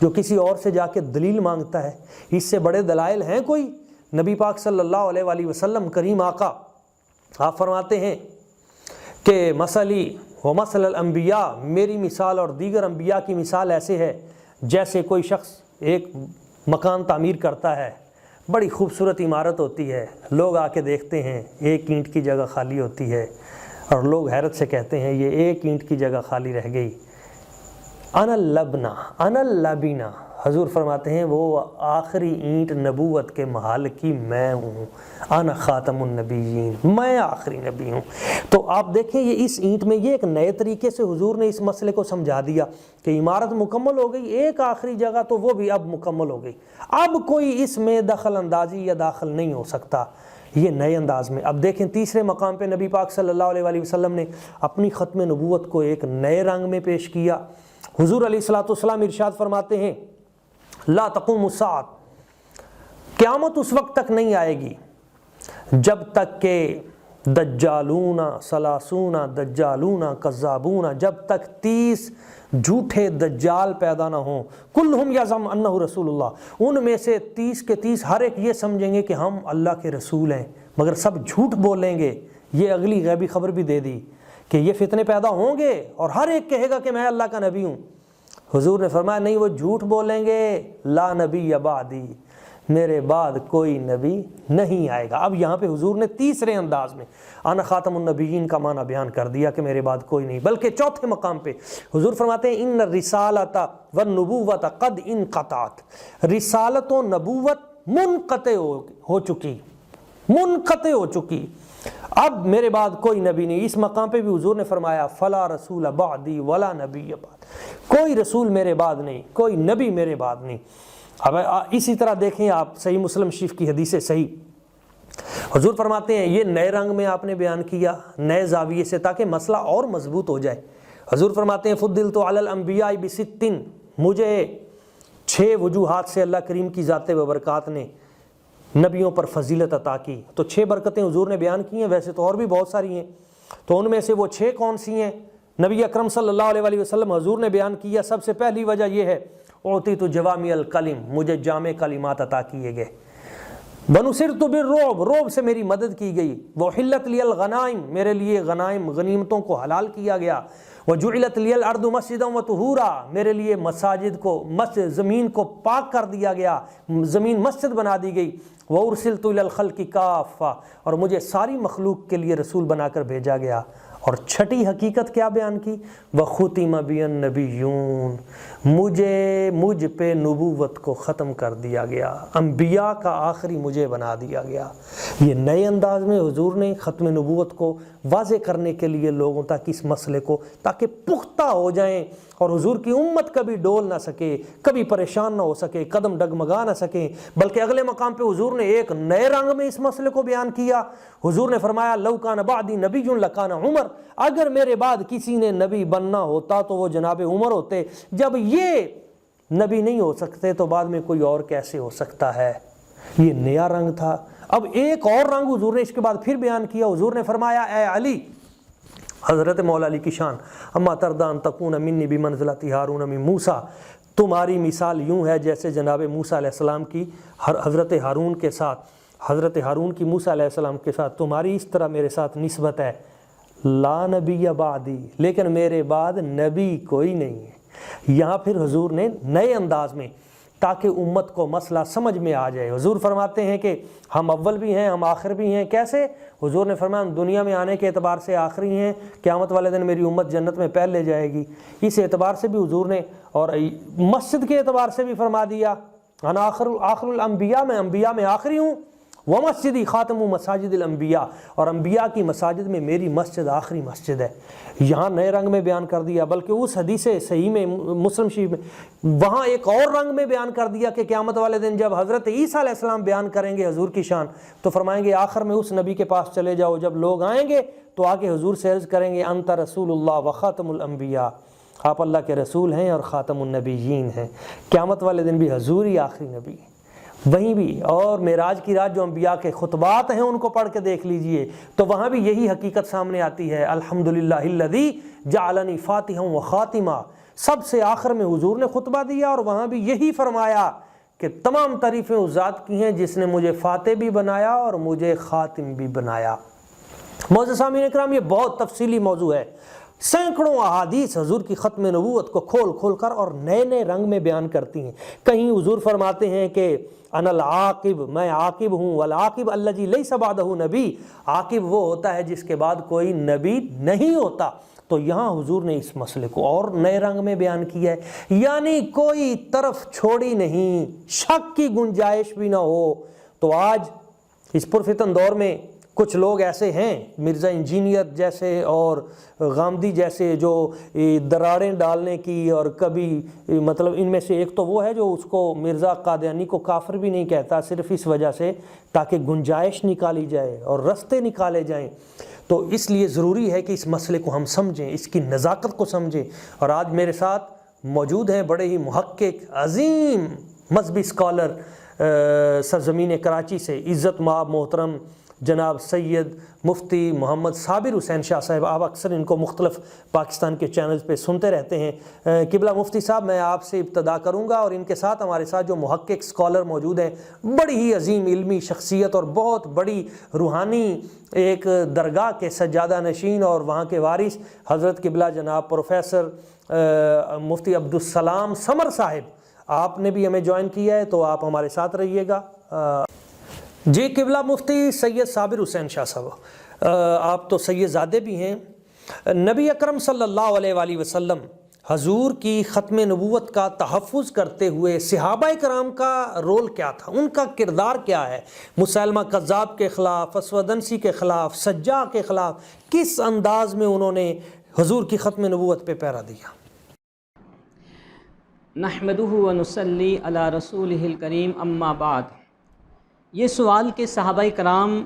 جو کسی اور سے جا کے دلیل مانگتا ہے، اس سے بڑے دلائل ہیں کوئی؟ نبی پاک صلی اللہ علیہ وآلہ وسلم کریم آقا آپ فرماتے ہیں کہ مثلی و مثل الانبیاء، میری مثال اور دیگر انبیاء کی مثال ایسے ہے جیسے کوئی شخص ایک مکان تعمیر کرتا ہے، بڑی خوبصورت عمارت ہوتی ہے، لوگ آ کے دیکھتے ہیں ایک اینٹ کی جگہ خالی ہوتی ہے اور لوگ حیرت سے کہتے ہیں یہ ایک اینٹ کی جگہ خالی رہ گئی، انا اللبنہ انا اللبینہ، حضور فرماتے ہیں وہ آخری اینٹ نبوت کے محل کی میں ہوں، انا خاتم النبیین، میں آخری نبی ہوں۔ تو آپ دیکھیں یہ اس اینٹ میں یہ ایک نئے طریقے سے حضور نے اس مسئلے کو سمجھا دیا کہ عمارت مکمل ہو گئی، ایک آخری جگہ تو وہ بھی اب مکمل ہو گئی، اب کوئی اس میں دخل اندازی یا داخل نہیں ہو سکتا، یہ نئے انداز میں۔ اب دیکھیں تیسرے مقام پہ نبی پاک صلی اللہ علیہ وآلہ وسلم نے اپنی ختم نبوت کو ایک نئے رنگ میں پیش کیا۔ حضور علیہ الصلوۃ والسلام ارشاد فرماتے ہیں لا تقوم الساعۃ، قیامت اس وقت تک نہیں آئے گی جب تک کہ دجالون ثلاثون دجالون کذابون، جب تک 30 جھوٹے دجال پیدا نہ ہوں، کلہم یزعم انہ رسول اللہ، ان میں سے 30 کے 30 ہر ایک یہ سمجھیں گے کہ ہم اللہ کے رسول ہیں، مگر سب جھوٹ بولیں گے۔ یہ اگلی غیبی خبر بھی دے دی کہ یہ فتنے پیدا ہوں گے اور ہر ایک کہے گا کہ میں اللہ کا نبی ہوں۔ حضور نے فرمایا نہیں، وہ جھوٹ بولیں گے، لا نبی بعدی، میرے بعد کوئی نبی نہیں آئے گا۔ اب یہاں پہ حضور نے تیسرے انداز میں انا خاتم النبیین کا معنی بیان کر دیا کہ میرے بعد کوئی نہیں، بلکہ چوتھے مقام پہ حضور فرماتے ہیں ان الرسالۃ والنبوۃ قد انقطعت، رسالت و نبوت منقطع ہو چکی، اب میرے بعد کوئی نبی نہیں۔ اس مقام پہ بھی حضور نے فرمایا فلا رسول بعدی ولا نبی بعد، کوئی رسول میرے بعد نہیں، کوئی نبی میرے بعد نہیں۔ اب اسی طرح دیکھیں آپ صحیح مسلم شریف کی حدیث صحیح، حضور فرماتے ہیں یہ نئے رنگ میں آپ نے بیان کیا، نئے زاویے سے، تاکہ مسئلہ اور مضبوط ہو جائے۔ حضور فرماتے ہیں فضلت علی الانبیاء بست، مجھے 6 وجوہات سے اللہ کریم کی ذات و برکات نے نبیوں پر فضیلت عطا کی۔ تو 6 برکتیں حضور نے بیان کی ہیں، ویسے تو اور بھی بہت ساری ہیں، تو ان میں سے وہ 6 کون سی ہیں؟ نبی اکرم صلی اللہ علیہ وآلہ وسلم حضور نے بیان کیا۔ سب سے پہلی وجہ یہ ہے اعطیت جوامع الکلم، مجھے جامع کلمات عطا کیے گئے۔ ونصرت بالرعب، رعب سے میری مدد کی گئی۔ وحلت لی الغنائم، میرے لیے غنائم غنیمتوں کو حلال کیا گیا۔ وجعلت لی الارض مسجدا وطہورا، میرے لیے مساجد کو زمین کو پاک کر دیا گیا، زمین مسجد بنا دی گئی۔ وارسلت الی الخلق کافہ، اور مجھے ساری مخلوق کے لیے رسول بنا کر بھیجا گیا۔ اور چھٹی حقیقت کیا بیان کی؟ وختم بی النبیون، مجھ پہ نبوت کو ختم کر دیا گیا، انبیاء کا آخری مجھے بنا دیا گیا۔ یہ نئے انداز میں حضور نے ختم نبوت کو واضح کرنے کے لیے لوگوں تک اس مسئلے کو، تاکہ پختہ ہو جائیں اور حضور کی امت کبھی ڈول نہ سکے، کبھی پریشان نہ ہو سکے، قدم ڈگمگا نہ سکیں۔ بلکہ اگلے مقام پہ حضور نے ایک نئے رنگ میں اس مسئلے کو بیان کیا۔ حضور نے فرمایا لو کان بعدی نبی لکان عمر، اگر میرے بعد کسی نے نبی بننا ہوتا تو وہ جناب عمر ہوتے، جب یہ نبی نہیں ہو سکتے تو بعد میں کوئی اور کیسے ہو سکتا ہے؟ یہ نیا رنگ تھا۔ اب ایک اور رنگ حضور نے اس کے بعد پھر بیان کیا۔ حضور نے فرمایا اے علی، حضرت مولا علی کی شان، اما ترضی ان تکون منی بمنزلۃ ہارون من موسیٰ، تمہاری مثال یوں ہے جیسے جناب موسیٰ علیہ السلام کی حضرت ہارون کے ساتھ، حضرت ہارون کی موسیٰ علیہ السلام کے ساتھ تمہاری اس طرح میرے ساتھ نسبت ہے۔ لا نبی بعدی، لیکن میرے بعد نبی کوئی نہیں ہے۔ یہاں پھر حضور نے نئے انداز میں، تاکہ امت کو مسئلہ سمجھ میں آ جائے، حضور فرماتے ہیں کہ ہم اول بھی ہیں، ہم آخر بھی ہیں۔ کیسے؟ حضور نے فرمایا ہم دنیا میں آنے کے اعتبار سے آخری ہیں، قیامت والے دن میری امت جنت میں پہلے جائے گی۔ اس اعتبار سے بھی حضور نے، اور مسجد کے اعتبار سے بھی فرما دیا انا آخر الانبیاء، میں انبیاء میں آخری ہوں۔ ومسجدی خاتم مساجد الانبیاء، اور انبیاء کی مساجد میں میری مسجد آخری مسجد ہے۔ یہاں نئے رنگ میں بیان کر دیا، بلکہ اس حدیث صحیح میں مسلم شریف میں وہاں ایک اور رنگ میں بیان کر دیا کہ قیامت والے دن جب حضرت عیسیٰ علیہ السلام بیان کریں گے حضور کی شان، تو فرمائیں گے آخر میں اس نبی کے پاس چلے جاؤ۔ جب لوگ آئیں گے تو آ کے حضور سے عرض کریں گے انت رسول اللہ و خاتم الانبیاء، آپ اللہ کے رسول ہیں اور خاتم النبیین ہیں۔ قیامت والے دن بھی حضور ہی آخری نبی ہیں۔ وہیں بھی، اور معراج کی رات جو انبیاء کے خطبات ہیں ان کو پڑھ کے دیکھ لیجئے تو وہاں بھی یہی حقیقت سامنے آتی ہے۔ الحمدللہ الذی جعلنی فاتحا و خاتمہ، سب سے آخر میں حضور نے خطبہ دیا اور وہاں بھی یہی فرمایا کہ تمام تعریفیں اس ذات کی ہیں جس نے مجھے فاتح بھی بنایا اور مجھے خاتم بھی بنایا۔ معزز سامعین اکرام، یہ بہت تفصیلی موضوع ہے۔ سینکڑوں احادیث حضور کی ختم نبوت کو کھول کھول کر اور نئے نئے رنگ میں بیان کرتی ہیں۔ کہیں حضور فرماتے ہیں کہ انا العاقب، میں عاقب ہوں، والعاقب الذی لیس بعدہ نبی، عاقب وہ ہوتا ہے جس کے بعد کوئی نبی نہیں ہوتا۔ تو یہاں حضور نے اس مسئلے کو اور نئے رنگ میں بیان کیا ہے، یعنی کوئی طرف چھوڑی نہیں، شک کی گنجائش بھی نہ ہو۔ تو آج اس پرفتن دور میں کچھ لوگ ایسے ہیں، مرزا انجینئر جیسے اور غامدی جیسے، جو دراڑیں ڈالنے کی، اور کبھی مطلب ان میں سے ایک تو وہ ہے جو اس کو مرزا قادیانی کو کافر بھی نہیں کہتا، صرف اس وجہ سے تاکہ گنجائش نکالی جائے اور رستے نکالے جائیں۔ تو اس لیے ضروری ہے کہ اس مسئلے کو ہم سمجھیں، اس کی نزاکت کو سمجھیں۔ اور آج میرے ساتھ موجود ہیں بڑے ہی محقق، عظیم مذہبی اسکالر سرزمین کراچی سے، عزت مآب محترم جناب سید مفتی محمد صابر حسین شاہ صاحب۔ آپ اکثر ان کو مختلف پاکستان کے چینلز پہ سنتے رہتے ہیں۔ قبلہ مفتی صاحب، میں آپ سے ابتدا کروں گا، اور ان کے ساتھ ہمارے ساتھ جو محقق اسکالر موجود ہیں، بڑی ہی عظیم علمی شخصیت اور بہت بڑی روحانی ایک درگاہ کے سجادہ نشین اور وہاں کے وارث حضرت قبلہ جناب پروفیسر مفتی عبدالسلام سمر صاحب، آپ نے بھی ہمیں جوائن کیا ہے، تو آپ ہمارے ساتھ رہیے گا۔ جی قبلہ مفتی سید صابر حسین شاہ صاحب، آپ تو سید زادے بھی ہیں۔ نبی اکرم صلی اللہ علیہ وآلہ وسلم حضور کی ختم نبوت کا تحفظ کرتے ہوئے صحابہ کرام کا رول کیا تھا، ان کا کردار کیا ہے؟ مسیلمہ کذاب کے خلاف، اسود عنسی کے خلاف، سجاع کے خلاف کس انداز میں انہوں نے حضور کی ختم نبوت پہ پہرا دیا؟ نحمدہ ونصلی علی رسولہ الکریم، اما بعد۔ یہ سوال کہ صحابہ کرام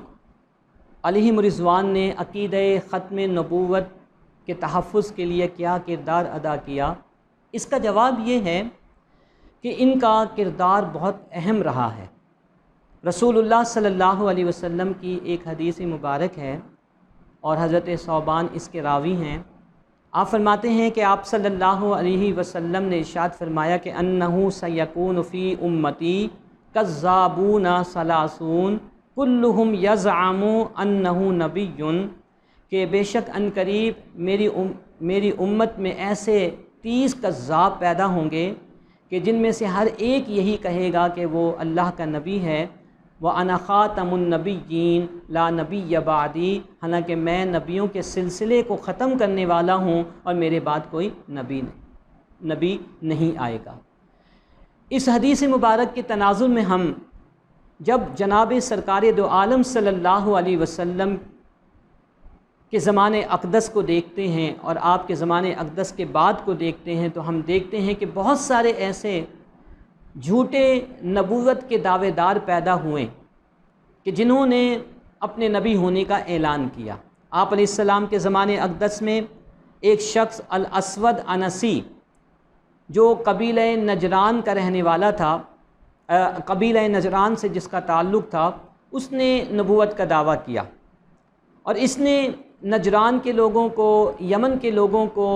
علیہم رضوان نے عقیدہ ختم نبوت کے تحفظ کے لیے کیا کردار ادا کیا، اس کا جواب یہ ہے کہ ان کا کردار بہت اہم رہا ہے۔ رسول اللہ صلی اللہ علیہ وسلم کی ایک حدیث مبارک ہے اور حضرت ثوبان اس کے راوی ہیں۔ آپ فرماتے ہیں کہ آپ صلی اللہ علیہ وسلم نے ارشاد فرمایا کہ انہ سیکون فی امتی کذابون ثلاثون کلہم یزعم انہ نبی، کہ بے شک عنقریب میری امت میں ایسے 30 کذاب پیدا ہوں گے کہ جن میں سے ہر ایک یہی کہے گا کہ وہ اللہ کا نبی ہے۔ وَأَنَا خَاتَمُ النَّبِيِّينَ لَا نَبِيَّ بَعْدِي، حالانکہ میں نبیوں کے سلسلے کو ختم کرنے والا ہوں اور میرے بعد کوئی نبی نہیں آئے گا۔ اس حدیث مبارک کے تناظر میں ہم جب جناب سرکار دو عالم صلی اللہ علیہ وسلم کے زمانے اقدس کو دیکھتے ہیں اور آپ کے زمانے اقدس کے بعد کو دیکھتے ہیں، تو ہم دیکھتے ہیں کہ بہت سارے ایسے جھوٹے نبوت کے دعوے دار پیدا ہوئے کہ جنہوں نے اپنے نبی ہونے کا اعلان کیا۔ آپ علیہ السلام کے زمانے اقدس میں ایک شخص الاسود عنسی، جو قبیلہ نجران کا رہنے والا تھا، قبیلہ نجران سے جس کا تعلق تھا، اس نے نبوت کا دعویٰ کیا، اور اس نے نجران کے لوگوں کو، یمن کے لوگوں کو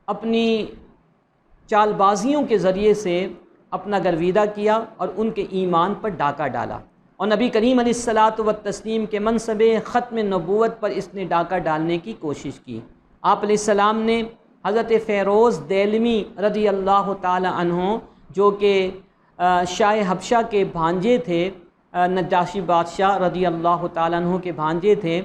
اپنی چال بازیوں کے ذریعے سے اپنا گرویدہ کیا اور ان کے ایمان پر ڈاکہ ڈالا، اور نبی کریم علیہ الصلاۃ والتسلیم کے منصب ختم نبوت پر اس نے ڈاکہ ڈالنے کی کوشش کی۔ آپ علیہ السلام نے حضرت فیروز دیلمی رضی اللہ تعالی عنہ، جو کہ شاہ حبشہ کے بھانجے تھے، نجاشی بادشاہ رضی اللہ تعالی عنہ کے بھانجے تھے،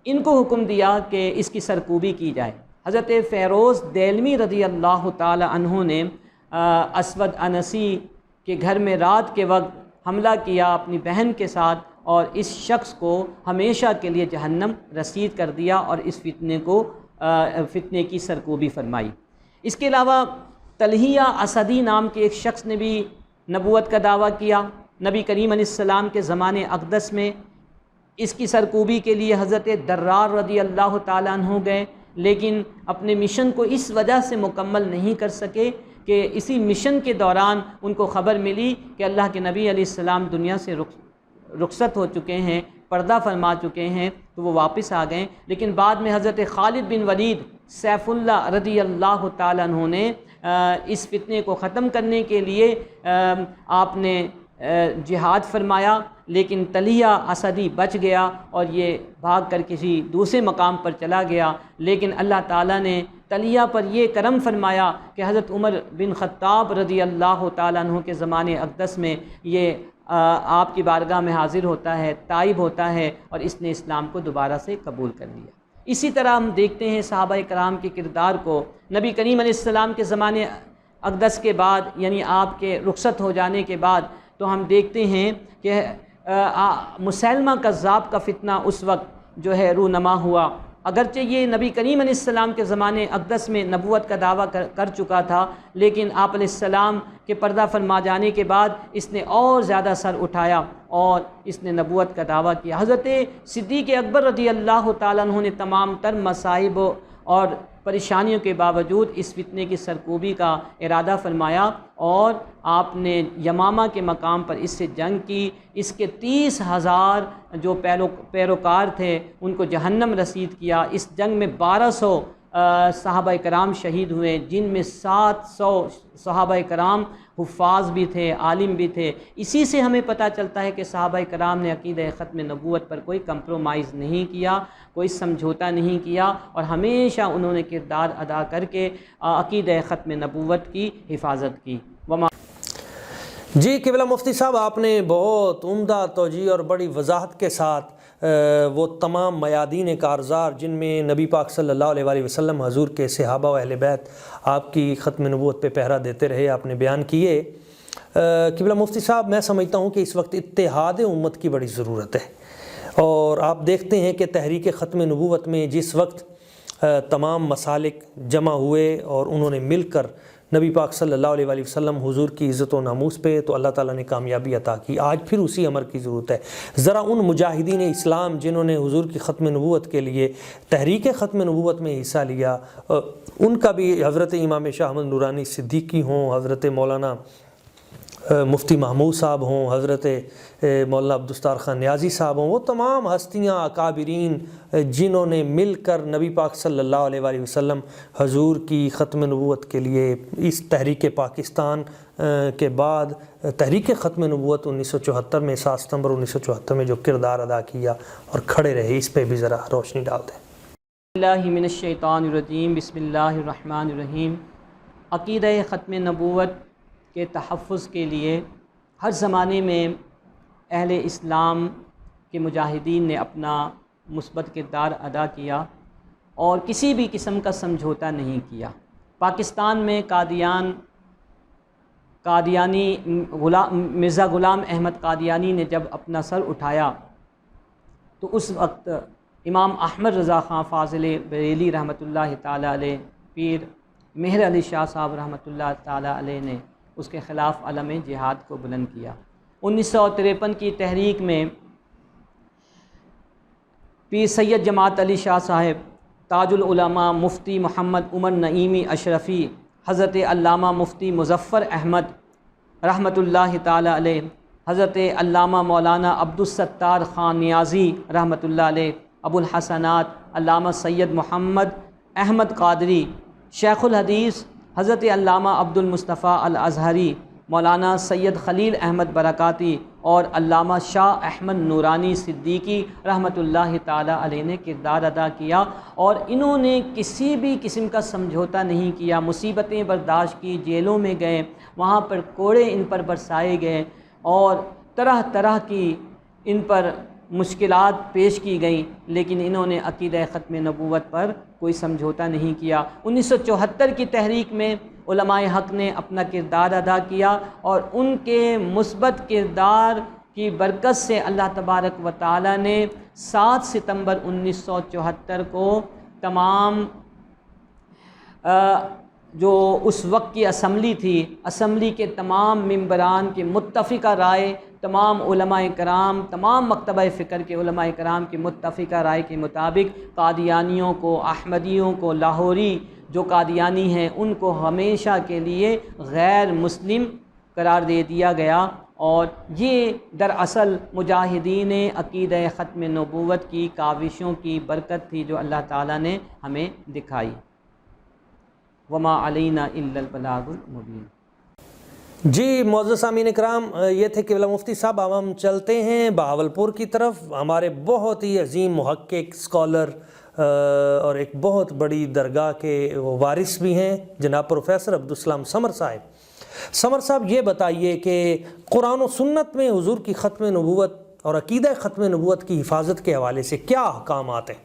ان کو حکم دیا کہ اس کی سرکوبی کی جائے۔ حضرت فیروز دیلمی رضی اللہ تعالی عنہ نے اسود عنسی کے گھر میں رات کے وقت حملہ کیا اپنی بہن کے ساتھ، اور اس شخص کو ہمیشہ کے لیے جہنم رسید کر دیا اور اس فتنے کی سرکوبی فرمائی۔ اس کے علاوہ طلحیہ اسدی نام کے ایک شخص نے بھی نبوت کا دعویٰ کیا۔ نبی کریم علیہ السلام کے زمانے اقدس میں اس کی سرکوبی کے لیے حضرت درار رضی اللہ تعالیٰ عنہ گئے، لیکن اپنے مشن کو اس وجہ سے مکمل نہیں کر سکے کہ اسی مشن کے دوران ان کو خبر ملی کہ اللہ کے نبی علیہ السلام دنیا سے رخصت ہو چکے ہیں، پردہ فرما چکے ہیں، تو وہ واپس آ گئے۔ لیکن بعد میں حضرت خالد بن ولید سیف اللہ رضی اللہ تعالیٰ عنہ نے اس فتنے کو ختم کرنے کے لیے آپ نے جہاد فرمایا، لیکن طلیہ اسدی بچ گیا اور یہ بھاگ کر کسی دوسرے مقام پر چلا گیا۔ لیکن اللہ تعالیٰ نے طلیہ پر یہ کرم فرمایا کہ حضرت عمر بن خطاب رضی اللہ تعالیٰ عنہ کے زمانے اقدس میں یہ آپ کی بارگاہ میں حاضر ہوتا ہے، تائب ہوتا ہے، اور اس نے اسلام کو دوبارہ سے قبول کر لیا۔ اسی طرح ہم دیکھتے ہیں صحابہ کرام کے کردار کو۔ نبی کریم علیہ السلام کے زمانے اقدس کے بعد، یعنی آپ کے رخصت ہو جانے کے بعد، تو ہم دیکھتے ہیں کہ مسیلمہ کذاب کا فتنہ اس وقت جو ہے رونما ہوا۔ اگرچہ یہ نبی کریم علیہ السلام کے زمانے اقدس میں نبوت کا دعویٰ کر چکا تھا، لیکن آپ علیہ السلام کے پردہ فرما جانے کے بعد اس نے اور زیادہ سر اٹھایا اور اس نے نبوت کا دعویٰ کیا۔ حضرت صدیق اکبر رضی اللہ تعالیٰ عنہ نے تمام تر مصائب اور پریشانیوں کے باوجود اس فتنے کی سرکوبی کا ارادہ فرمایا، اور آپ نے یمامہ کے مقام پر اس سے جنگ کی۔ اس کے 30,000 جو پیروکار تھے ان کو جہنم رسید کیا۔ اس جنگ میں 1200 صحابہ کرام شہید ہوئے، جن میں 700 صحابہ کرام حفاظ بھی تھے، عالم بھی تھے۔ اسی سے ہمیں پتہ چلتا ہے کہ صحابہ کرام نے عقیدہ ختم نبوت پر کوئی کمپرومائز نہیں کیا، کوئی سمجھوتا نہیں کیا، اور ہمیشہ انہوں نے کردار ادا کر کے عقیدہ ختم نبوت کی حفاظت کی۔ جی قبلہ مفتی صاحب، آپ نے بہت عمدہ توجیہ اور بڑی وضاحت کے ساتھ وہ تمام میادین کارزار جن میں نبی پاک صلی اللہ علیہ وآلہ وسلم حضور کے صحابہ و اہل بیت آپ کی ختم نبوت پہ پہرا دیتے رہے، آپ نے بیان کیے۔ قبلہ مفتی صاحب، میں سمجھتا ہوں کہ اس وقت اتحاد امت کی بڑی ضرورت ہے، اور آپ دیکھتے ہیں کہ تحریک ختم نبوت میں جس وقت تمام مسالک جمع ہوئے اور انہوں نے مل کر نبی پاک صلی اللہ علیہ وآلہ وسلم حضور کی عزت و ناموس پہ، تو اللہ تعالیٰ نے کامیابی عطا کی۔ آج پھر اسی امر کی ضرورت ہے۔ ذرا ان مجاہدین اسلام جنہوں نے حضور کی ختم نبوت کے لیے تحریک ختم نبوت میں حصہ لیا، ان کا بھی، حضرت امام شاہ احمد نورانی صدیقی ہوں، حضرت مولانا مفتی محمود صاحب ہوں، حضرت مولانا عبدالستار خان نیازی صاحب ہوں، وہ تمام ہستیاں اکابرین جنہوں نے مل کر نبی پاک صلی اللہ علیہ وآلہ وسلم حضور کی ختم نبوت کے لیے اس تحریک پاکستان کے بعد تحریک ختم نبوت 1974 میں 7 ستمبر 1974 میں جو کردار ادا کیا اور کھڑے رہے، اس پہ بھی ذرا روشنی ڈال دیں۔ اللہ من الشیطان الرجیم، بسم اللہ الرحمن الرحیم۔ عقیدہ ختم نبوت کے تحفظ کے لیے ہر زمانے میں اہل اسلام کے مجاہدین نے اپنا مثبت کردار ادا کیا اور کسی بھی قسم کا سمجھوتا نہیں کیا۔ پاکستان میں قادیانی مرزا غلام احمد قادیانی نے جب اپنا سر اٹھایا تو اس وقت امام احمد رضا خان فاضل بریلی رحمۃ اللہ تعالیٰ علیہ، پیر مہر علی شاہ صاحب رحمۃ اللہ تعالیٰ علیہ نے اس کے خلاف علم جہاد کو بلند کیا۔ 1953 کی تحریک میں پیر سید جماعت علی شاہ صاحب، تاج العلماء مفتی محمد عمر نعیمی اشرفی، حضرت علامہ مفتی مظفر احمد رحمۃ اللہ تعالیٰ علیہ، حضرت علامہ مولانا عبدالستار خان نیازی رحمۃ اللہ علیہ، ابو الحسنات علامہ سید محمد احمد قادری، شیخ الحدیث حضرت علامہ عبد المصطفیٰ الازہری، مولانا سید خلیل احمد برکاتی اور علامہ شاہ احمد نورانی صدیقی رحمۃ اللہ تعالیٰ علیہ نے کردار ادا کیا، اور انہوں نے کسی بھی قسم کا سمجھوتا نہیں کیا، مصیبتیں برداشت کی، جیلوں میں گئے، وہاں پر کوڑے ان پر برسائے گئے اور طرح طرح کی ان پر مشکلات پیش کی گئیں، لیکن انہوں نے عقیدہ ختم نبوت پر کوئی سمجھوتا نہیں کیا۔ 1974 کی تحریک میں علماء حق نے اپنا کردار ادا کیا، اور ان کے مثبت کردار کی برکت سے اللہ تبارک و تعالی نے 7 ستمبر 1974 کو تمام جو اس وقت کی اسمبلی تھی، اسمبلی کے تمام ممبران کی متفقہ رائے، تمام علماء کرام، تمام مکتبہ فکر کے علماء کرام کی متفقہ رائے کے مطابق قادیانیوں کو، احمدیوں کو، لاہوری جو قادیانی ہیں ان کو ہمیشہ کے لیے غیر مسلم قرار دے دیا گیا، اور یہ دراصل مجاہدین عقیدہ ختم نبوت کی کاوشوں کی برکت تھی جو اللہ تعالیٰ نے ہمیں دکھائی۔ وما علینا الا البلاغ المبین۔ جی معزز سامعین کرام، یہ تھے قبلہ مفتی صاحب۔ اب ہم چلتے ہیں بہاولپور کی طرف۔ ہمارے بہت ہی عظیم محقق، اسکالر اور ایک بہت بڑی درگاہ کے وہ وارث بھی ہیں جناب پروفیسر عبدالسلام سمر صاحب۔ سمر صاحب یہ بتائیے کہ قرآن و سنت میں حضور کی ختم نبوت اور عقیدہ ختم نبوت کی حفاظت کے حوالے سے کیا احکامات ہیں؟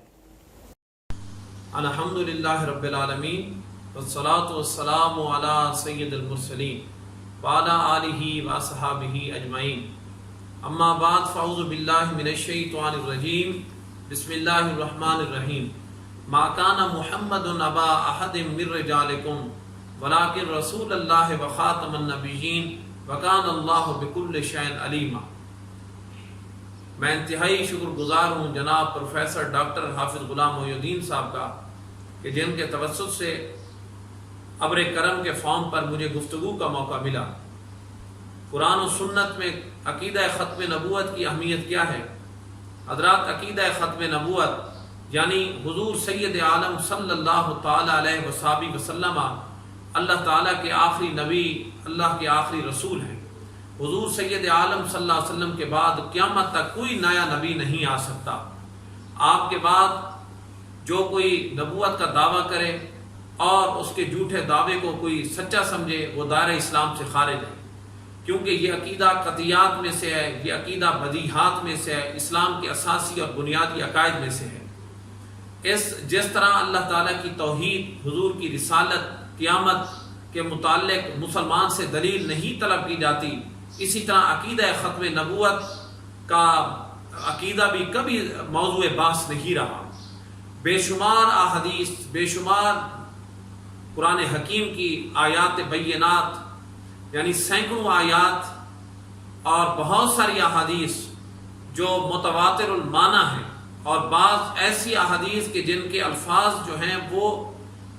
الحمدللہ رب العالمین والصلاة والسلام علی سید المرسلین وعلی آلہ واصحابہ اجمعین، اما بعد فاعوذ باللہ من الشیطان الرجیم، بسم اللہ الرحمن الرحیم۔ ما کان محمد ابا احد من رجالکم ولکن رسول اللہ وخاتم النبیین وکان اللہ بکل شیء علیما۔ میں انتہائی شکر گزار ہوں جناب پروفیسر ڈاکٹر حافظ غلام محی الدین صاحب کا کہ جن کے توسط سے ابر کرم کے فارم پر مجھے گفتگو کا موقع ملا۔ قرآن و سنت میں عقیدہ ختم نبوت کی اہمیت کیا ہے؟ حضرات، عقیدہ ختم نبوت یعنی حضور سید عالم صلی اللہ تعالی علیہ وسلم اللہ تعالیٰ کے آخری نبی، اللہ کے آخری رسول ہیں۔ حضور سید عالم صلی اللہ علیہ وسلم کے بعد قیامت تک کوئی نیا نبی نہیں آ سکتا۔ آپ کے بعد جو کوئی نبوت کا دعویٰ کرے اور اس کے جھوٹے دعوے کو کوئی سچا سمجھے، وہ دائرہ اسلام سے خارج ہے، کیونکہ یہ عقیدہ قطعیات میں سے ہے، یہ عقیدہ بدیہات میں سے ہے، اسلام کے اساسی اور بنیادی عقائد میں سے ہے۔ جس طرح اللہ تعالیٰ کی توحید، حضور کی رسالت، قیامت کے متعلق مسلمان سے دلیل نہیں طلب کی جاتی، اسی طرح عقیدہ ختم نبوت کا عقیدہ بھی کبھی موضوع بحث نہیں رہا۔ بے شمار احادیث، بے شمار قرآن حکیم کی آیات بینات یعنی سینکڑوں آیات اور بہت ساری احادیث جو متواتر المعنی ہیں، اور بعض ایسی احادیث کے جن کے الفاظ جو ہیں وہ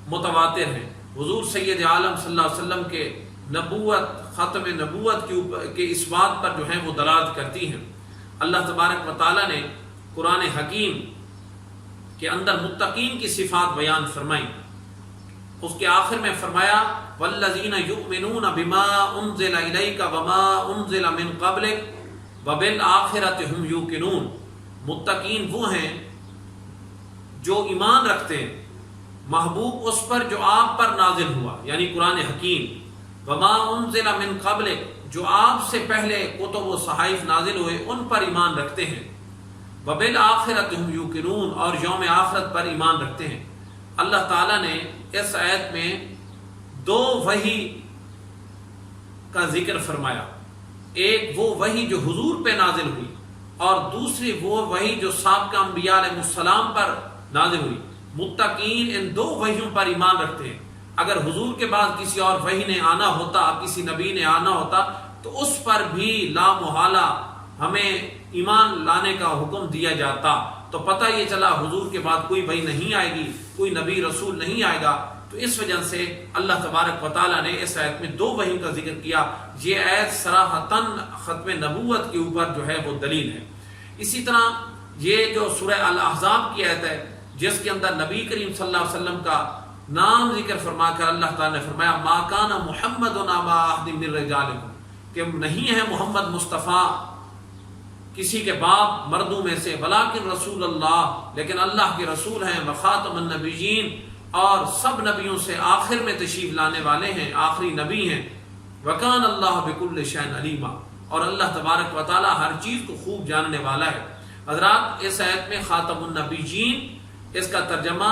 متواتر ہیں، حضور سید عالم صلی اللہ علیہ وسلم کے نبوت، ختم نبوت کے اس بات پر جو ہیں وہ دلالت کرتی ہیں۔ اللہ تبارک و تعالیٰ نے قرآن حکیم کے اندر متقین کی صفات بیان فرمائیں۔ اس کے آخر میں فرمایا والذین یؤمنون بما انزل الیک وما انزل من قبلک وبالآخرۃ هم یوقنون۔ متقین وہ ہیں جو ایمان رکھتے ہیں محبوب اس پر جو آپ پر نازل ہوا، یعنی قرآن حکیم، وما انزل من قبلک، جو آپ سے پہلے کتب و صحائف نازل ہوئے ان پر ایمان رکھتے ہیں، وبالآخرۃ هم یوقنون، اور یوم آخرت پر ایمان رکھتے ہیں۔ اللہ تعالیٰ نے اس آیت میں دو وحی کا ذکر فرمایا، ایک وہ وحی جو حضور پہ نازل ہوئی اور دوسری وہ وحی جو سابقہ انبیاء علیہ السلام پر نازل ہوئی۔ متقین ان دو وحیوں پر ایمان رکھتے ہیں۔ اگر حضور کے بعد کسی اور وحی نے آنا ہوتا، کسی نبی نے آنا ہوتا، تو اس پر بھی لا محالہ ہمیں ایمان لانے کا حکم دیا جاتا۔ تو پتہ یہ چلا حضور کے بعد کوئی وحی نہیں آئے گی، کوئی نبی رسول نہیں آئے گا۔ تو اس وجہ سے اللہ تبارک و تعالیٰ نے اس آیت میں دو وحیوں کا ذکر کیا۔ یہ آیت صراحتاً ختم نبوت کے اوپر جو ہے وہ دلیل ہے۔ اسی طرح یہ جو سورہ الاحزاب کی آیت ہے، جس کے اندر نبی کریم صلی اللہ علیہ وسلم کا نام ذکر فرما کر اللہ تعالیٰ نے فرمایا ما کان محمد ابا احد من رجالکم، کہ نہیں ہے محمد مصطفیٰ کسی کے باپ مردوں میں سے، ولیکن رسول اللہ، لیکن اللہ کے رسول ہیں، وخاتم النبیین، اور سب نبیوں سے آخر میں تشریف لانے والے ہیں، آخری نبی ہیں، وکان اللہ بکل شیء علیما، اور اللہ تبارک و تعالیٰ ہر چیز کو خوب جاننے والا ہے۔ حضرات، اس آیت میں خاتم النبیین، اس کا ترجمہ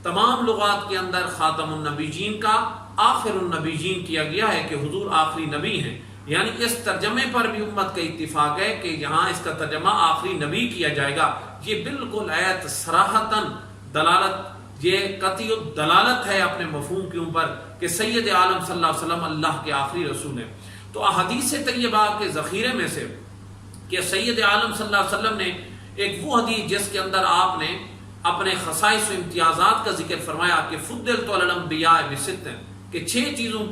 تمام لغات کے اندر خاتم النبیین کا آخر النبیین کیا گیا ہے کہ حضور آخری نبی ہیں، یعنی اس ترجمے پر بھی امت کا اتفاق ہے کہ یہاں اس کا ترجمہ آخری نبی کیا جائے گا۔ یہ بالکل آیت صراحتاً دلالت، یہ قطعی دلالت ہے اپنے مفہوم کے اوپر کہ سید عالم صلی اللہ علیہ وسلم اللہ کے آخری رسول ہیں۔ تو احادیث طیبہ کے ذخیرے میں سے کہ سید عالم صلی اللہ علیہ وسلم نے ایک وہ حدیث جس کے اندر آپ نے اپنے خصائص و امتیازات کا ذکر فرمایا کہ فضلت علی الانبیاء بست، کہ 6 چیزوں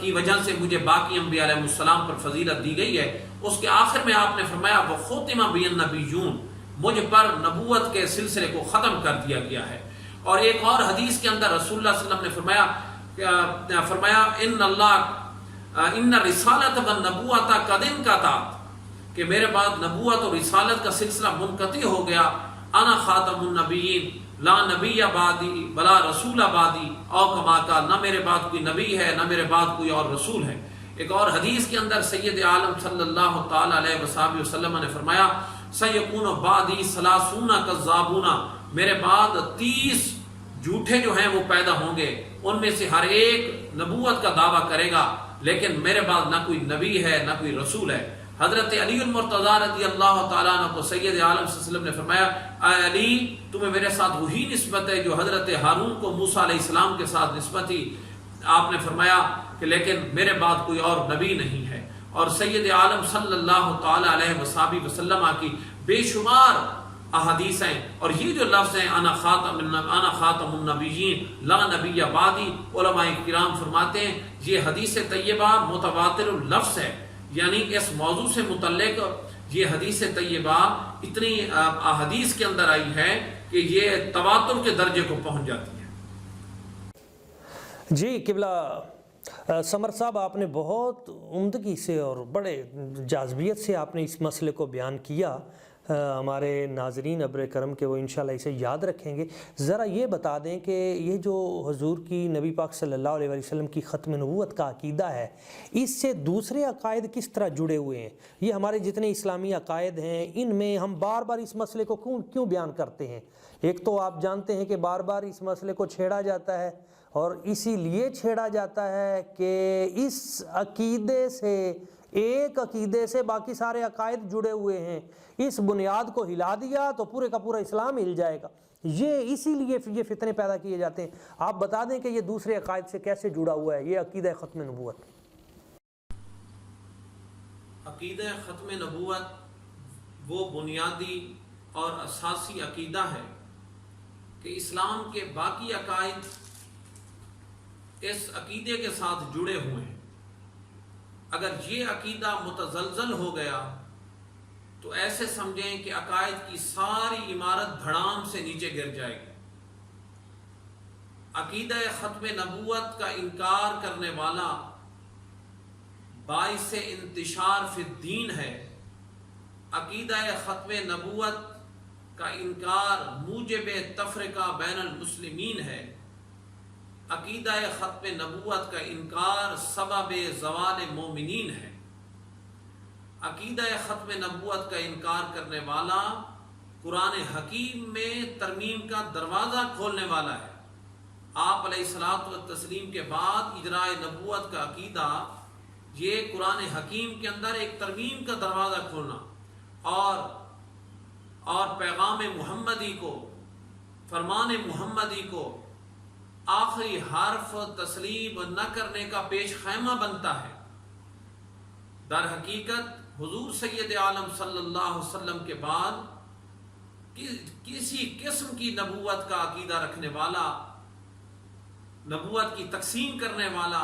کی وجہ سے مجھے باقی انبیاء علیہ السلام پر فضیلت دی گئی ہے۔ اس کے آخر میں آپ نے فرمایا وختم بی النبیون، مجھ پر نبوت کے سلسلے کو ختم کر دیا گیا ہے۔ اور ایک اور حدیث کے اندر رسول اللہ صلی اللہ علیہ وسلم نے فرمایا فرمایا ان رسالت و نبوت قدم کا تھا کہ میرے بعد نبوت اور رسالت کا سلسلہ منقطع ہو گیا. انا خاتم النبیین لا نبی بعدی بلا رسول بعدی او کما قال، نہ میرے بعد کوئی نبی ہے نہ میرے بعد کوئی اور رسول ہے. ایک اور حدیث کے اندر سید عالم صلی اللہ تعالی علیہ وسلم وسلم نے فرمایا سیکون بعدی ثلاثون کذابون، میرے بعد 30 جھوٹے جو ہیں وہ پیدا ہوں گے، ان میں سے ہر ایک نبوت کا دعویٰ کرے گا لیکن میرے بعد نہ کوئی نبی ہے نہ کوئی رسول ہے. حضرت علی المرتضیٰ رضی اللہ تعالیٰ عنہ کو سید عالم صلی اللہ علیہ وسلم نے فرمایا اے علی، تمہیں میرے ساتھ وہی نسبت ہے جو حضرت ہارون کو موسیٰ علیہ السلام کے ساتھ نسبت تھی. آپ نے فرمایا کہ لیکن میرے بعد کوئی اور نبی نہیں ہے. اور سید عالم صلی اللہ تعالی علیہ وسلم کی بے شمار احادیث ہیں، اور یہ جو لفظ ہیں انا خاتم النبیین لا نبی بعدی، علماء کرام فرماتے ہیں یہ حدیث طیبہ متواتر اللفظ ہے، یعنی اس موضوع سے متعلق یہ حدیث طیبہ اتنی احادیث کے اندر آئی ہے کہ یہ تواتر کے درجے کو پہنچ جاتی ہے. جی قبلہ سمر صاحب، آپ نے بہت عمدگی سے اور بڑے جاذبیت سے آپ نے اس مسئلے کو بیان کیا. ہمارے ناظرین ابر کرم کے وہ انشاءاللہ اسے یاد رکھیں گے. ذرا یہ بتا دیں کہ یہ جو حضور کی نبی پاک صلی اللہ علیہ وسلم کی ختم نبوت کا عقیدہ ہے، اس سے دوسرے عقائد کس طرح جڑے ہوئے ہیں؟ یہ ہمارے جتنے اسلامی عقائد ہیں ان میں ہم بار بار اس مسئلے کو کیوں بیان کرتے ہیں؟ ایک تو آپ جانتے ہیں کہ بار بار اس مسئلے کو چھیڑا جاتا ہے، اور اسی لیے چھیڑا جاتا ہے کہ اس عقیدے سے، ایک عقیدے سے باقی سارے عقائد جڑے ہوئے ہیں، اس بنیاد کو ہلا دیا تو پورے کا پورا اسلام ہل جائے گا. یہ اسی لیے یہ فتنے پیدا کیے جاتے ہیں. آپ بتا دیں کہ یہ دوسرے عقائد سے کیسے جڑا ہوا ہے یہ عقیدہ ختم نبوت؟ عقیدہ ختم نبوت وہ بنیادی اور اساسی عقیدہ ہے کہ اسلام کے باقی عقائد اس عقیدے کے ساتھ جڑے ہوئے ہیں. اگر یہ عقیدہ متزلزل ہو گیا تو ایسے سمجھیں کہ عقائد کی ساری عمارت دھڑام سے نیچے گر جائے گی. عقیدہ ختم نبوت کا انکار کرنے والا باعث انتشار فی الدین ہے. عقیدہ ختم نبوت کا انکار موجب تفرقہ بین المسلمین ہے. عقیدہ ختم نبوت کا انکار سبب زوال مومنین ہے. عقیدہ ختم نبوت کا انکار کرنے والا قرآن حکیم میں ترمیم کا دروازہ کھولنے والا ہے. آپ علیہ الصلوۃ والتسلیم کے بعد اجراء نبوت کا عقیدہ یہ قرآن حکیم کے اندر ایک ترمیم کا دروازہ کھولنا اور پیغام محمدی کو، فرمان محمدی کو آخری حرف تسلیم نہ کرنے کا پیش خیمہ بنتا ہے. در حقیقت حضور سید عالم صلی اللہ علیہ وسلم کے بعد کسی قسم کی نبوت کا عقیدہ رکھنے والا، نبوت کی تقسیم کرنے والا،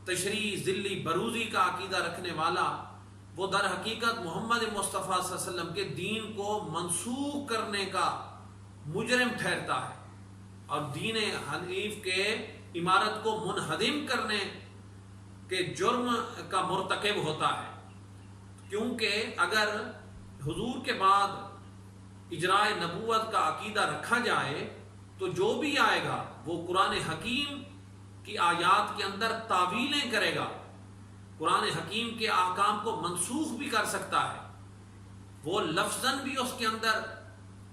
تشریح ذلی بروزی کا عقیدہ رکھنے والا، وہ در حقیقت محمد مصطفیٰ صلی اللہ علیہ وسلم کے دین کو منسوخ کرنے کا مجرم ٹھہرتا ہے اور دین حنیف کے عمارت کو منہدم کرنے کے جرم کا مرتکب ہوتا ہے. کیونکہ اگر حضور کے بعد اجراء نبوت کا عقیدہ رکھا جائے تو جو بھی آئے گا وہ قرآن حکیم کی آیات کے اندر تعویلیں کرے گا، قرآن حکیم کے احکام کو منسوخ بھی کر سکتا ہے، وہ لفظاً بھی اس کے اندر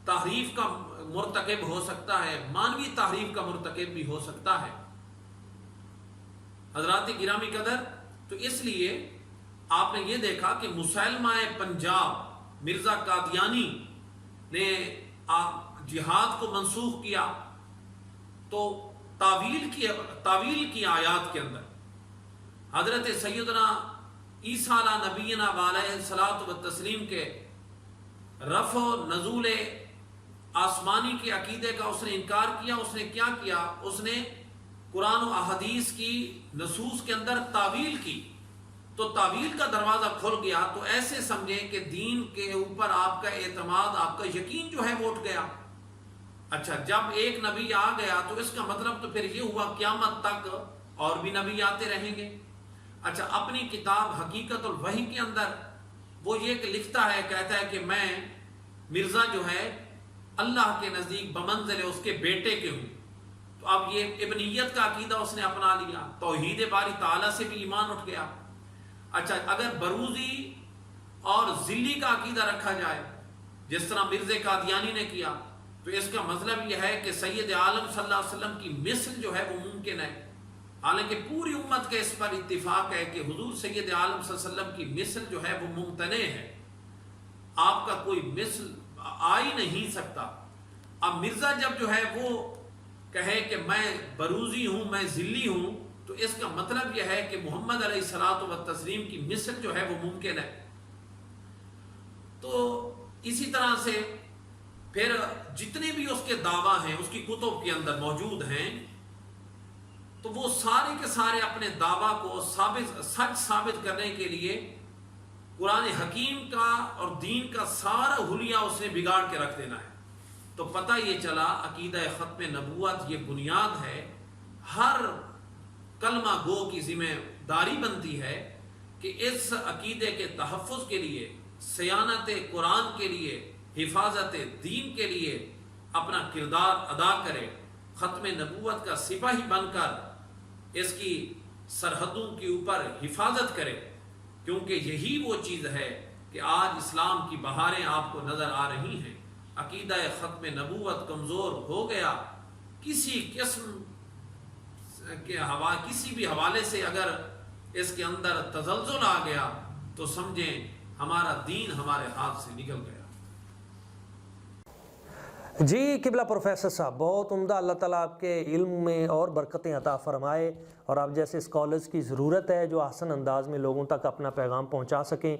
تحریف کا مرتکب ہو سکتا ہے، مانوی تحریف کا مرتکب بھی ہو سکتا ہے. حضرات گرامی قدر، تو اس لیے آپ نے یہ دیکھا کہ مسلمہ پنجاب مرزا قادیانی نے جہاد کو منسوخ کیا تو تعویل کی آیات کے اندر حضرت سیدنا عیسیٰ علیہ نبینا علیہ الصلوۃ والتسلیم کے رفع و نزول آسمانی کے عقیدے کا اس نے انکار کیا. اس نے کیا کیا؟ اس نے قرآن و احادیث کی نصوص کے اندر تعویل کی، تو تعویل کا دروازہ کھل گیا. تو ایسے سمجھیں کہ دین کے اوپر آپ کا اعتماد، آپ کا یقین جو ہے وہ اٹھ گیا. اچھا، جب ایک نبی آ گیا تو اس کا مطلب تو پھر یہ ہوا قیامت تک اور بھی نبی آتے رہیں گے۔ اچھا، اپنی کتاب حقیقت الوحی کے اندر وہ یہ لکھتا ہے، کہتا ہے کہ میں مرزا جو ہے اللہ کے نزدیک بمنزل اس کے بیٹے کے ہوں۔ تو اب یہ ابنیت کا عقیدہ اس نے اپنا لیا، توحید باری تعالیٰ سے بھی ایمان اٹھ گیا۔ اچھا، اگر بروزی اور ذلی کا عقیدہ رکھا جائے جس طرح مرزا قادیانی نے کیا، تو اس کا مطلب یہ ہے کہ سید عالم صلی اللہ علیہ وسلم کی مثل جو ہے وہ ممکن ہے، حالانکہ پوری امت کے اس پر اتفاق ہے کہ حضور سید عالم صلی اللہ علیہ وسلم کی مثل جو ہے وہ ممتنع ہے، آپ کا کوئی مثل آ ہی نہیں سکتا۔ اب مرزا جب جو ہے وہ کہے کہ میں بروزی ہوں، میں ذلی ہوں، تو اس کا مطلب یہ ہے کہ محمد علیہ الصلوۃ والتسلیم کی مثل جو ہے وہ ممکن ہے۔ تو اسی طرح سے پھر جتنے بھی اس کے دعویٰ ہیں اس کی کتب کے اندر موجود ہیں، تو وہ سارے کے سارے اپنے دعویٰ کو سچ ثابت کرنے کے لیے قرآن حکیم کا اور دین کا سارا حلیہ اس نے بگاڑ کے رکھ دینا ہے۔ تو پتہ یہ چلا عقیدہ ختم نبوت یہ بنیاد ہے، ہر کلمہ گو کی ذمہ داری بنتی ہے کہ اس عقیدے کے تحفظ کے لیے، صیانت قرآن کے لیے، حفاظت دین کے لیے اپنا کردار ادا کرے، ختم نبوت کا سپاہی بن کر اس کی سرحدوں کے اوپر حفاظت کرے، کیونکہ یہی وہ چیز ہے کہ آج اسلام کی بہاریں آپ کو نظر آ رہی ہیں۔ عقیدہ ختم نبوت کمزور ہو گیا، کسی قسم کے کسی بھی حوالے سے اگر اس کے اندر تزلزل آ گیا تو سمجھیں ہمارا دین ہمارے ہاتھ سے نکل گیا۔ جی قبلہ پروفیسر صاحب، بہت عمدہ، اللہ تعالیٰ آپ کے علم میں اور برکتیں عطا فرمائے، اور آپ جیسے اسکالرز کی ضرورت ہے جو احسن انداز میں لوگوں تک اپنا پیغام پہنچا سکیں۔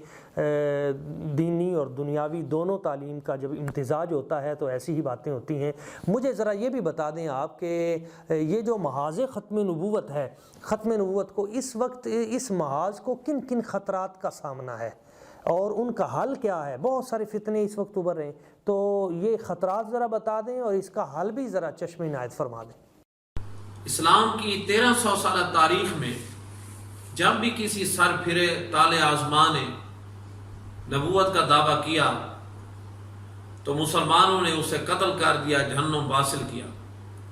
دینی اور دنیاوی دونوں تعلیم کا جب امتزاج ہوتا ہے تو ایسی ہی باتیں ہوتی ہیں۔ مجھے ذرا یہ بھی بتا دیں آپ کہ یہ جو محاذ ختم نبوت ہے، ختم نبوت کو اس وقت اس محاذ کو کن کن خطرات کا سامنا ہے اور ان کا حل کیا ہے؟ بہت سارے فتنے اس وقت ابھر رہے ہیں، تو یہ خطرات ذرا بتا دیں اور اس کا حل بھی ذرا چشم عنایت فرما دیں۔ اسلام کی 1300 سالہ تاریخ میں جب بھی کسی سر پھرے تالے آزماں نے نبوت کا دعویٰ کیا تو مسلمانوں نے اسے قتل کر دیا، جہنم واصل کیا۔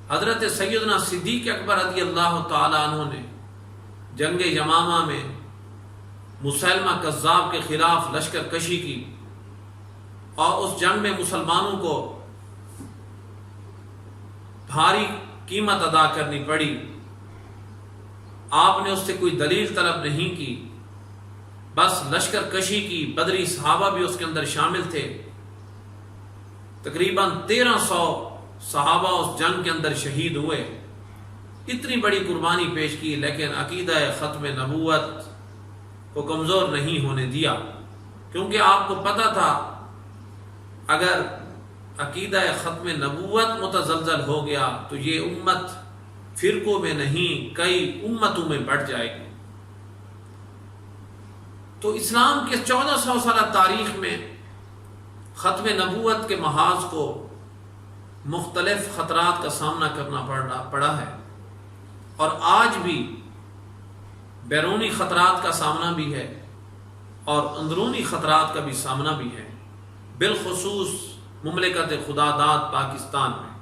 حضرت سیدنا صدیق اکبر رضی اللہ تعالی عنہ نے جنگ یمامہ میں مسلمہ کذاب کے خلاف لشکر کشی کی، اور اس جنگ میں مسلمانوں کو بھاری قیمت ادا کرنی پڑی۔ آپ نے اس سے کوئی دلیل طلب نہیں کی، بس لشکر کشی کی۔ بدری صحابہ بھی اس کے اندر شامل تھے، تقریباً 1300 صحابہ اس جنگ کے اندر شہید ہوئے۔ اتنی بڑی قربانی پیش کی، لیکن عقیدہ ختم نبوت کو کمزور نہیں ہونے دیا، کیونکہ آپ کو پتہ تھا اگر عقیدہ ختم نبوت متزلزل ہو گیا تو یہ امت فرقوں میں نہیں کئی امتوں میں بٹ جائے گی۔ تو اسلام کے 1400 سالہ تاریخ میں ختم نبوت کے محاذ کو مختلف خطرات کا سامنا کرنا پڑا ہے، اور آج بھی بیرونی خطرات کا سامنا بھی ہے اور اندرونی خطرات کا بھی سامنا بھی ہے، بالخصوص مملکت خدا داد پاکستان میں۔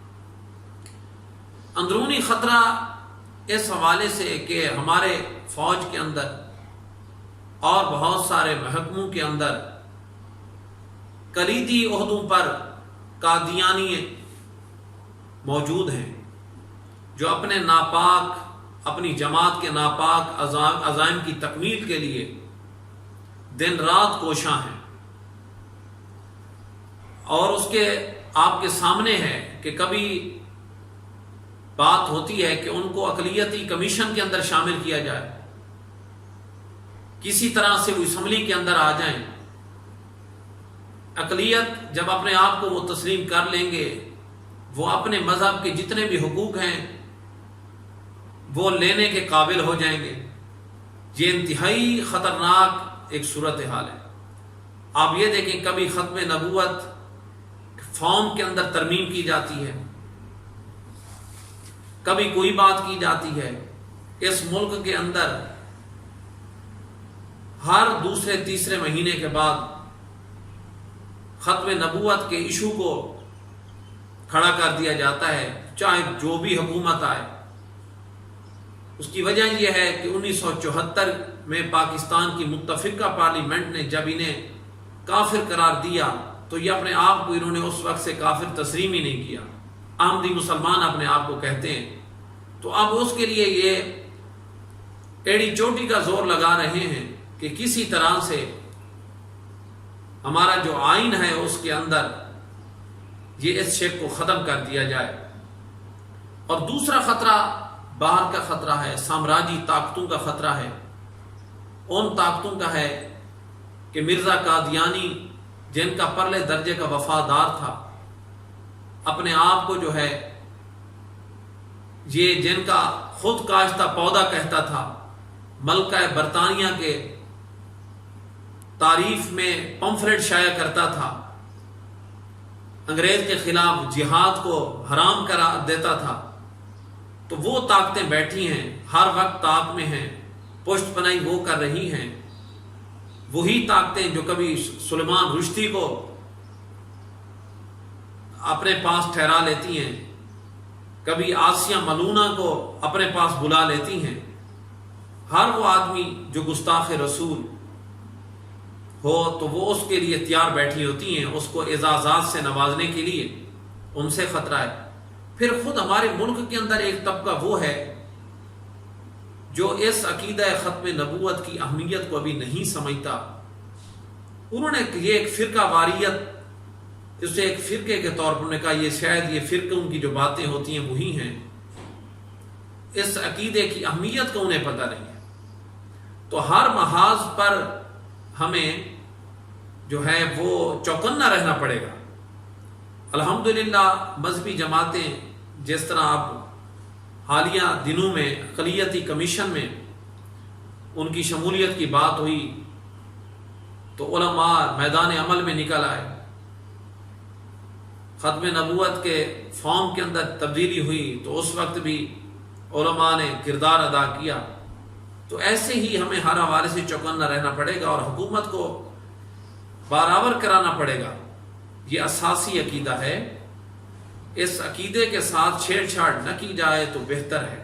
اندرونی خطرہ اس حوالے سے کہ ہمارے فوج کے اندر اور بہت سارے محکموں کے اندر کلیدی عہدوں پر قادیانی موجود ہیں جو اپنے ناپاک، اپنی جماعت کے ناپاک عزائم کی تکمیل کے لیے دن رات کوشاں ہیں، اور اس کے آپ کے سامنے ہے کہ کبھی بات ہوتی ہے کہ ان کو اقلیتی کمیشن کے اندر شامل کیا جائے، کسی طرح سے وہ اسمبلی کے اندر آ جائیں۔ اقلیت جب اپنے آپ کو وہ تسلیم کر لیں گے، وہ اپنے مذہب کے جتنے بھی حقوق ہیں وہ لینے کے قابل ہو جائیں گے۔ یہ انتہائی خطرناک ایک صورتحال ہے۔ آپ یہ دیکھیں، کبھی ختم نبوت فارم کے اندر ترمیم کی جاتی ہے، کبھی کوئی بات کی جاتی ہے، اس ملک کے اندر ہر دوسرے تیسرے مہینے کے بعد ختم نبوت کے ایشو کو کھڑا کر دیا جاتا ہے، چاہے جو بھی حکومت آئے۔ اس کی وجہ یہ ہے کہ 1974 میں پاکستان کی متفقہ پارلیمنٹ نے جب انہیں کافر قرار دیا تو یہ اپنے آپ کو انہوں نے اس وقت سے کافر تسلیم ہی نہیں کیا، احمدی مسلمان اپنے آپ کو کہتے ہیں۔ تو اب اس کے لیے یہ ایڑی چوٹی کا زور لگا رہے ہیں کہ کسی طرح سے ہمارا جو آئین ہے اس کے اندر یہ اس شک کو ختم کر دیا جائے۔ اور دوسرا خطرہ باہر کا خطرہ ہے، سامراجی طاقتوں کا خطرہ ہے۔ ان طاقتوں کا ہے کہ مرزا قادیانی جن کا پرلے درجے کا وفادار تھا، اپنے آپ کو جو ہے یہ جن کا خود کاشتہ پودا کہتا تھا، ملکہ برطانیہ کے تعریف میں پمفلٹ شائع کرتا تھا، انگریز کے خلاف جہاد کو حرام قرار دیتا تھا، تو وہ طاقتیں بیٹھی ہیں، ہر وقت طاق میں ہیں، پشت پناہی وہ کر رہی ہیں۔ وہی طاقتیں جو کبھی سلیمان رشدی کو اپنے پاس ٹھہرا لیتی ہیں، کبھی آسیہ ملونہ کو اپنے پاس بلا لیتی ہیں۔ ہر وہ آدمی جو گستاخ رسول ہو تو وہ اس کے لیے تیار بیٹھی ہوتی ہیں، اس کو اعزازات سے نوازنے کے لیے، ان سے خطرہ ہے۔ پھر خود ہمارے ملک کے اندر ایک طبقہ وہ ہے جو اس عقیدہ ختم نبوت کی اہمیت کو ابھی نہیں سمجھتا۔ انہوں نے یہ ایک فرقہ واریت، اسے ایک فرقے کے طور پر نے کہا یہ شاید یہ فرقوں کی جو باتیں ہوتی ہیں وہی ہیں، اس عقیدے کی اہمیت کو انہیں پتہ نہیں ہے۔ تو ہر محاذ پر ہمیں جو ہے وہ چوکنا رہنا پڑے گا۔ الحمدللہ مذہبی جماعتیں، جس طرح آپ حالیہ دنوں میں اقلیتی کمیشن میں ان کی شمولیت کی بات ہوئی تو علماء میدان عمل میں نکل آئے، ختم نبوت کے فارم کے اندر تبدیلی ہوئی تو اس وقت بھی علماء نے کردار ادا کیا۔ تو ایسے ہی ہمیں ہر حوالے سے چوکنا رہنا پڑے گا اور حکومت کو برابر کرانا پڑے گا۔ یہ اساسی عقیدہ ہے، اس عقیدے کے ساتھ چھیڑ چھاڑ نہ کی جائے تو بہتر ہے،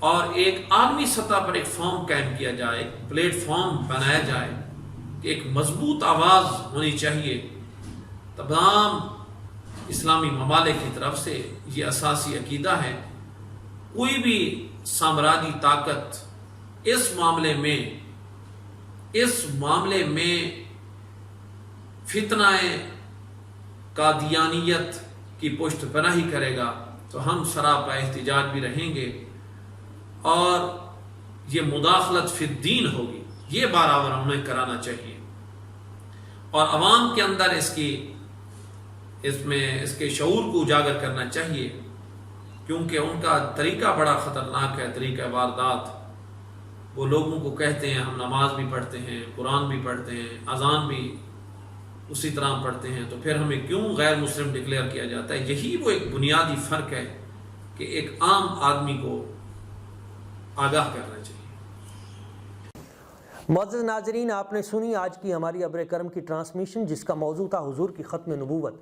اور ایک عالمی سطح پر ایک فارم قائم کیا جائے، ایک پلیٹ فارم بنایا جائے کہ ایک مضبوط آواز ہونی چاہیے تمام اسلامی ممالک کی طرف سے۔ یہ اساسی عقیدہ ہے۔ کوئی بھی سامراجی طاقت اس معاملے میں فتنہ قادیانیت کی پشت پناہی کرے گا تو ہم سراپا احتجاج بھی رہیں گے، اور یہ مداخلت فی الدین ہوگی، یہ برابر ہمیں کرانا چاہیے، اور عوام کے اندر اس کے شعور کو اجاگر کرنا چاہیے، کیونکہ ان کا طریقہ بڑا خطرناک ہے، طریقہ واردات۔ وہ لوگوں کو کہتے ہیں ہم نماز بھی پڑھتے ہیں، قرآن بھی پڑھتے ہیں، اذان بھی اسی طرح پڑھتے ہیں، تو پھر ہمیں کیوں غیر مسلم ڈکلیئر کیا جاتا ہے؟ یہی وہ ایک بنیادی فرق ہے کہ ایک عام آدمی کو آگاہ کرنا چاہیے۔ معزز ناظرین، آپ نے سنی آج کی ہماری ابر کرم کی ٹرانسمیشن، جس کا موضوع تھا حضور کی ختم نبوت۔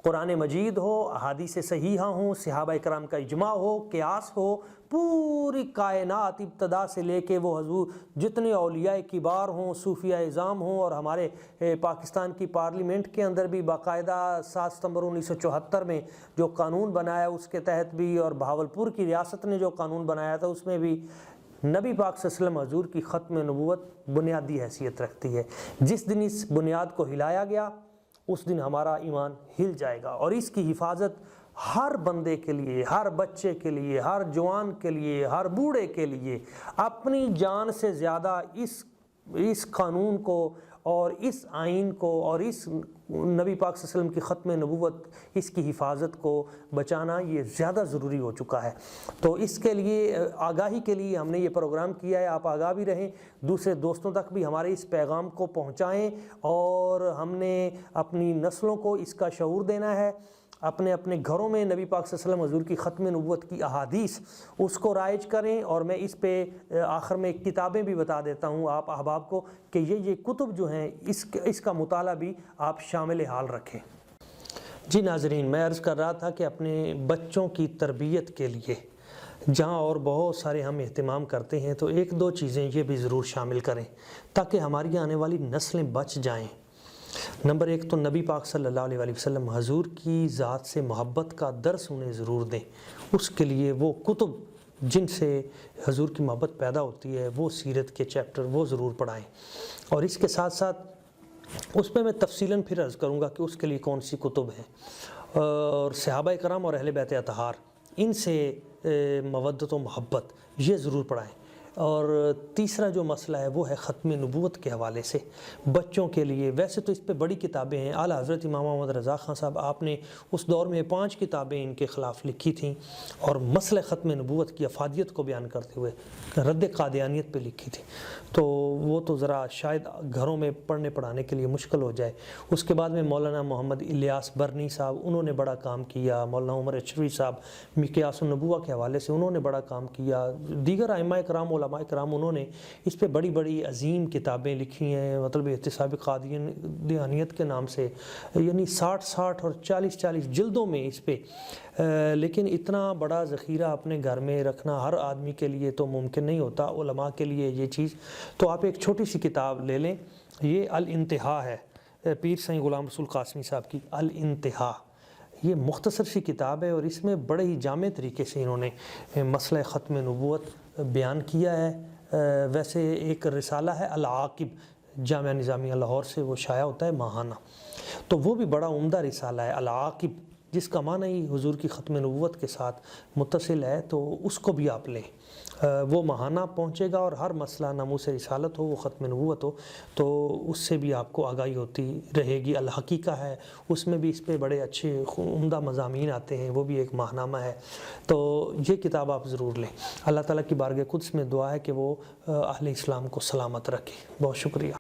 قرآن مجید ہو، احادیث صحیحہ ہوں، صحابہ کرام کا اجماع ہو، قیاس ہو، پوری کائنات ابتدا سے لے کے وہ حضور جتنے اولیاء کبار ہوں، صوفیاء اعظام ہوں، اور ہمارے پاکستان کی پارلیمنٹ کے اندر بھی باقاعدہ 7 ستمبر 1974 میں جو قانون بنایا اس کے تحت بھی، اور بہاولپور کی ریاست نے جو قانون بنایا تھا اس میں بھی نبی پاک صلی اللہ علیہ وسلم حضور کی ختم نبوت بنیادی حیثیت رکھتی ہے۔ جس دن اس بنیاد کو ہلایا گیا اس دن ہمارا ایمان ہل جائے گا، اور اس کی حفاظت ہر بندے کے لیے، ہر بچے کے لیے، ہر جوان کے لیے، ہر بوڑھے کے لیے اپنی جان سے زیادہ اس قانون کو اور اس آئین کو اور اس نبی پاک صلی اللہ علیہ وسلم کی ختم نبوت، اس کی حفاظت کو بچانا یہ زیادہ ضروری ہو چکا ہے۔ تو اس کے لیے آگاہی کے لیے ہم نے یہ پروگرام کیا ہے۔ آپ آگاہ بھی رہیں، دوسرے دوستوں تک بھی ہمارے اس پیغام کو پہنچائیں، اور ہم نے اپنی نسلوں کو اس کا شعور دینا ہے، اپنے اپنے گھروں میں نبی پاک صلی اللہ علیہ وسلم حضور کی ختم نبوت کی احادیث اس کو رائج کریں، اور میں اس پہ آخر میں کتابیں بھی بتا دیتا ہوں آپ احباب کو کہ یہ کتب جو ہیں اس کا مطالعہ بھی آپ شامل حال رکھیں۔ جی ناظرین، میں عرض کر رہا تھا کہ اپنے بچوں کی تربیت کے لیے جہاں اور بہت سارے ہم اہتمام کرتے ہیں تو ایک دو چیزیں یہ بھی ضرور شامل کریں تاکہ ہماری آنے والی نسلیں بچ جائیں۔ نمبر ایک تو نبی پاک صلی اللہ علیہ وسلم حضور کی ذات سے محبت کا درس انہیں ضرور دیں، اس کے لیے وہ کتب جن سے حضور کی محبت پیدا ہوتی ہے، وہ سیرت کے چیپٹر وہ ضرور پڑھائیں، اور اس کے ساتھ ساتھ اس پہ میں تفصیلاً پھر عرض کروں گا کہ اس کے لیے کون سی کتب ہیں، اور صحابہ کرام اور اہل بیت اطہار ان سے مودت و محبت یہ ضرور پڑھائیں۔ اور تیسرا جو مسئلہ ہے وہ ہے ختم نبوت کے حوالے سے بچوں کے لیے، ویسے تو اس پہ بڑی کتابیں ہیں، اعلیٰ حضرت امام محمد رضا خان صاحب آپ نے اس دور میں 5 کتابیں ان کے خلاف لکھی تھیں، اور مسئلہ ختم نبوت کی افادیت کو بیان کرتے ہوئے رد قادیانیت پہ لکھی تھی، تو وہ تو ذرا شاید گھروں میں پڑھنے پڑھانے کے لیے مشکل ہو جائے۔ اس کے بعد میں مولانا محمد الیاس برنی صاحب انہوں نے بڑا کام کیا، مولانا عمر اشرفی صاحب مقیاس النبوہ کے حوالے سے انہوں نے بڑا کام کیا، دیگر ائمہ کرام علماء کرام انہوں نے اس پہ بڑی بڑی عظیم کتابیں لکھی ہیں، مطلب احتساب قادیانیت کے نام سے، یعنی 60 اور 40 جلدوں میں اس پہ، لیکن اتنا بڑا ذخیرہ اپنے گھر میں رکھنا ہر آدمی کے لیے تو ممکن نہیں ہوتا، علماء کے لیے یہ چیز، تو آپ ایک چھوٹی سی کتاب لے لیں، یہ الانتہا ہے پیر سید غلام رسول قاسمی صاحب کی، الانتہا، یہ مختصر سی کتاب ہے، اور اس میں بڑے ہی جامع طریقے سے انہوں نے مسئلہ ختم نبوت بیان کیا ہے۔ ویسے ایک رسالہ ہے العاقب، جامعہ نظامیہ لاہور سے وہ شائع ہوتا ہے ماہانہ، تو وہ بھی بڑا عمدہ رسالہ ہے العاقب، جس کا معنی ہی حضور کی ختم نبوت کے ساتھ متصل ہے، تو اس کو بھی آپ لیں، وہ ماہانہ پہنچے گا، اور ہر مسئلہ ناموس رسالت ہو، وہ ختم نبوت ہو، تو اس سے بھی آپ کو آگاہی ہوتی رہے گی۔ الحقیقہ ہے، اس میں بھی اس پہ بڑے اچھے عمدہ مضامین آتے ہیں، وہ بھی ایک ماہنامہ ہے، تو یہ کتاب آپ ضرور لیں۔ اللہ تعالیٰ کی بارگاہ قدس میں دعا ہے کہ وہ اہل اسلام کو سلامت رکھے۔ بہت شکریہ۔